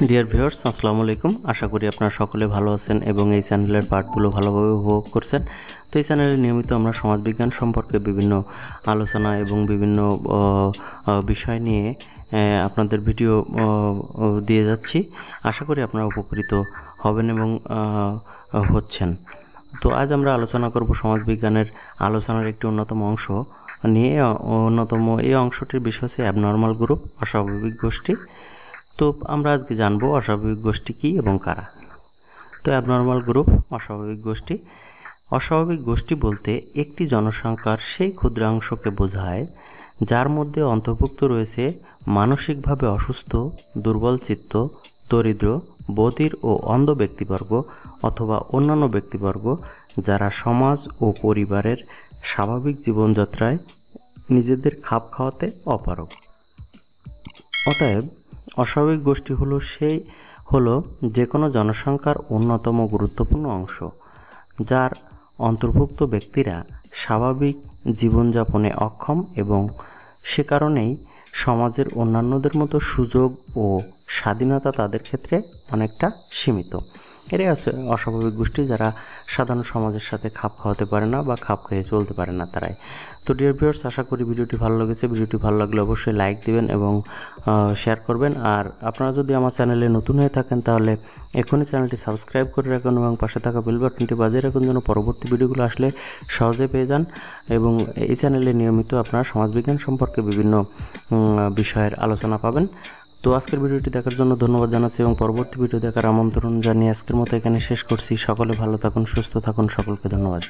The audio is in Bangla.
ডিয়ার ভিউয়ার্স, আসসালামু আলাইকুম। আশা করি আপনারা সকলে ভালো আছেন এবং এই চ্যানেলের পার্টগুলো ভালোভাবে উপভোগ করছেন। তো এই চ্যানেলে নিয়মিত আমরা সমাজবিজ্ঞান সম্পর্কে বিভিন্ন আলোচনা এবং বিভিন্ন বিষয় নিয়ে আপনাদের ভিডিও দিয়ে যাচ্ছি। আশা করি আপনারা উপকৃত হবেন এবং হচ্ছেন। তো আজ আমরা আলোচনা করব সমাজবিজ্ঞানের আলোচনার একটি অন্যতম অংশ নিয়ে। এই অংশটির বিষয় হচ্ছে অ্যাবনর্মাল গ্রুপ, অস্বাভাবিক গোষ্ঠী। তো আমরা আজকে জানবো অস্বাভাবিক গোষ্ঠী কী এবং কারা। তো অ্যাবনর্মাল গ্রুপ, অস্বাভাবিক গোষ্ঠী। অস্বাভাবিক গোষ্ঠী বলতে একটি জনসংখ্যার সেই ক্ষুদ্রাংশকে বোঝায় যার মধ্যে অন্তর্ভুক্ত রয়েছে মানসিকভাবে অসুস্থ, দুর্বলচিত্ত, দরিদ্র, বধির ও অন্ধ ব্যক্তিবর্গ অথবা অন্যান্য ব্যক্তিবর্গ যারা সমাজ ও পরিবারের স্বাভাবিক জীবনযাত্রায় নিজেদের খাপ খাওয়াতে অপারগ। অতএব অস্বাভাবিক গোষ্ঠী হলো যে কোনো জনসংখ্যার অন্যতম গুরুত্বপূর্ণ অংশ যার অন্তর্ভুক্ত ব্যক্তিরা স্বাভাবিক জীবনযাপনে অক্ষম এবং সে কারণেই সমাজের অন্যান্যদের মতো সুযোগ ও স্বাধীনতা তাদের ক্ষেত্রে অনেকটা সীমিত। এরাই আছে অস্বাভাবিক গোষ্ঠী, যারা সাধারণ সমাজের সাথে খাপ খাওয়াতে পারে না বা খাপ খেয়ে চলতে পারে না তারাই। তো ডিয়ার ভিউয়ার্স, আশা করি ভিডিওটি ভালো লেগেছে। ভিডিওটি ভালো লাগলে অবশ্যই লাইক দিবেন এবং শেয়ার করবেন। আর আপনারা যদি আমার চ্যানেলে নতুন হয়ে থাকেন তাহলে এখনই চ্যানেলটি সাবস্ক্রাইব করে রাখুন এবং পাশে থাকা বেল বাটনটি বাজিয়ে রাখুন যেন পরবর্তী ভিডিওগুলো আসলে সহজে পেয়ে যান। এবং এই চ্যানেলে নিয়মিত আপনারা সমাজবিজ্ঞান সম্পর্কে বিভিন্ন বিষয়ের আলোচনা পাবেন। তো আজকের ভিডিওটি দেখার জন্য ধন্যবাদ জানাচ্ছি এবং পরবর্তী ভিডিও দেখার আমন্ত্রণ জানিয়ে আজকের মতো এখানে শেষ করছি। সকলে ভালো থাকুন, সুস্থ থাকুন, সকলকে ধন্যবাদ।